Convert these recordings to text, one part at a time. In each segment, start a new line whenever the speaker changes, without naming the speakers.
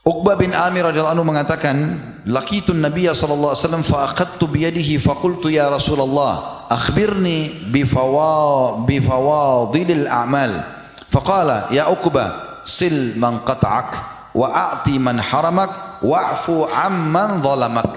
Uqbah bin Amir radhiyallahu anhu mengatakan, "Laqitun Nabiyya sallallahu alaihi wasallam fa aqadtu bi yadihi fa qultu ya Rasulullah, akhbirni bi fawadilil a'mal." Faqala, "Ya Uqbah, sil man qata'ak wa a'ti man haramak wa'fu amman zalamak."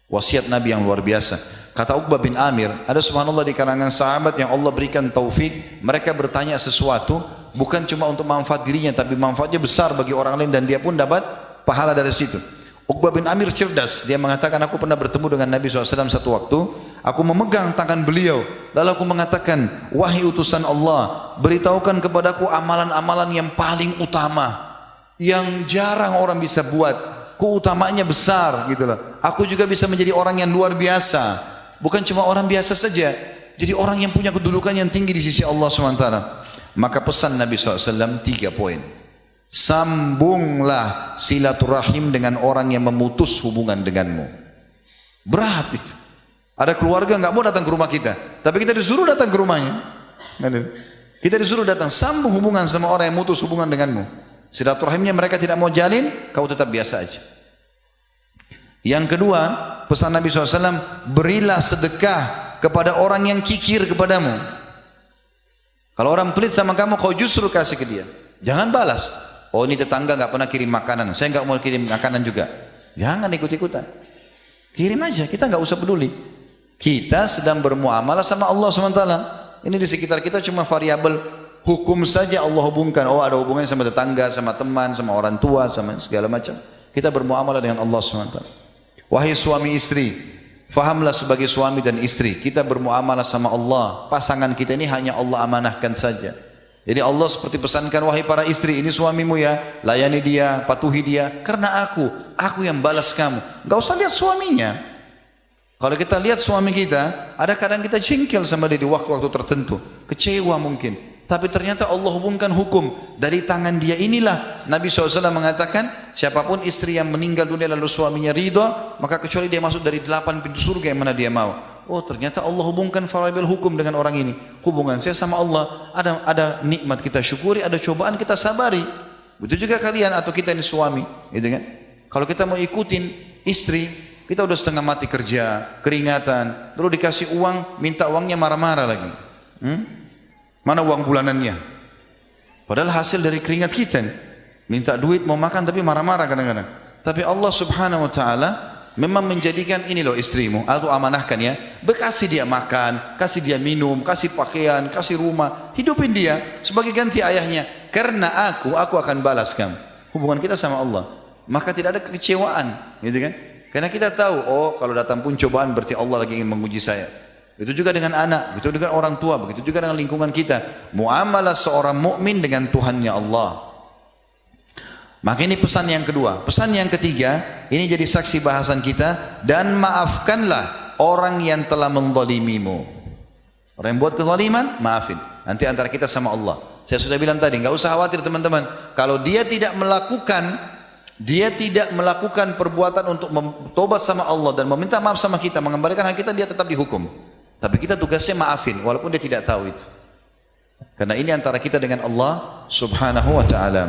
Wasiat Nabi yang luar biasa. Kata Uqbah bin Amir, ada subhanallah di kalangan sahabat yang Allah berikan taufik, mereka bertanya sesuatu bukan cuma untuk manfaat dirinya, tapi manfaatnya besar bagi orang lain dan dia pun dapat pahala dari situ. Uqbah bin Amir cerdas, dia mengatakan, aku pernah bertemu dengan Nabi SAW satu waktu, aku memegang tangan beliau, lalu aku mengatakan, wahai utusan Allah, beritahukan kepadaku amalan-amalan yang paling utama, yang jarang orang bisa buat, keutamaannya besar gitu loh. Aku juga bisa menjadi orang yang luar biasa, bukan cuma orang biasa saja, jadi orang yang punya kedudukan yang tinggi di sisi Allah SWT. Maka pesan Nabi SAW 3 poin. Sambunglah silaturahim dengan orang yang memutus hubungan denganmu. Berat itu. Ada keluarga nggak mau datang ke rumah kita, tapi kita disuruh datang ke rumahnya. Kita disuruh datang, sambung hubungan sama orang yang memutus hubungan denganmu. Silaturahimnya mereka tidak mau jalin, kau tetap biasa aja. Yang kedua, pesan Nabi SAW, berilah sedekah kepada orang yang kikir kepadamu. Kalau orang pelit sama kamu, kau justru kasih ke dia. Jangan balas. Oh, ini tetangga nggak pernah kirim makanan, saya nggak mau kirim makanan juga. Jangan ikut-ikutan. Kirim aja, kita nggak usah peduli. Kita sedang bermuamalah sama Allah SWT. Ini di sekitar kita cuma variabel hukum saja Allah hubungkan. Oh, ada hubungannya sama tetangga, sama teman, sama orang tua, sama segala macam. Kita bermuamalah dengan Allah SWT. Wahai suami istri, fahamlah sebagai suami dan istri, kita bermuamalah sama Allah. Pasangan kita ini hanya Allah amanahkan saja. Jadi Allah seperti pesankan, wahai para istri, ini suamimu ya, layani dia, patuhi dia, karena aku yang balas kamu. Gak usah lihat suaminya. Kalau kita lihat suami kita, ada kadang kita jengkel sama dia di waktu-waktu tertentu, kecewa mungkin. Tapi ternyata Allah hubungkan hukum dari tangan dia. Inilah Nabi SAW mengatakan, siapapun istri yang meninggal dunia lalu suaminya ridha, maka kecuali dia masuk dari 8 pintu surga yang mana dia mau. Oh, ternyata Allah hubungkan variabel hukum dengan orang ini. Hubungan saya sama Allah, ada nikmat kita syukuri, ada cobaan kita sabari. Begitu juga kalian atau kita ini suami, gitu kan? Kalau kita mau ikutin istri, kita udah setengah mati kerja, keringatan, lalu dikasih uang, minta uangnya marah-marah lagi. Mana uang bulanannya? Padahal hasil dari keringat kita nih. Minta duit, mau makan tapi marah-marah kadang-kadang. Tapi Allah Subhanahu wa taala memang menjadikan ini loh istrimu, atau amanahkan ya, bekasih dia makan, kasih dia minum, kasih pakaian, kasih rumah, hidupin dia sebagai ganti ayahnya. Karena aku akan balas kamu. Hubungan kita sama Allah, maka tidak ada kekecewaan, gitu kan? Karena kita tahu, oh kalau datang pun cobaan berarti Allah lagi ingin menguji saya. Itu juga dengan anak, begitu dengan orang tua, begitu juga dengan lingkungan kita. Muamalah seorang mukmin dengan Tuhannya Allah. Maka ini pesan yang kedua. Pesan yang ketiga, ini jadi saksi bahasan kita, dan maafkanlah orang yang telah menzalimimu. Orang yang buat kezaliman, maafin. Nanti antara kita sama Allah. Saya sudah bilang tadi, nggak usah khawatir teman-teman. Kalau dia tidak melakukan perbuatan untuk bertobat sama Allah dan meminta maaf sama kita, mengembalikan hak kita, dia tetap dihukum. Tapi kita tugasnya maafin, walaupun dia tidak tahu itu. Karena ini antara kita dengan Allah Subhanahu wa ta'ala.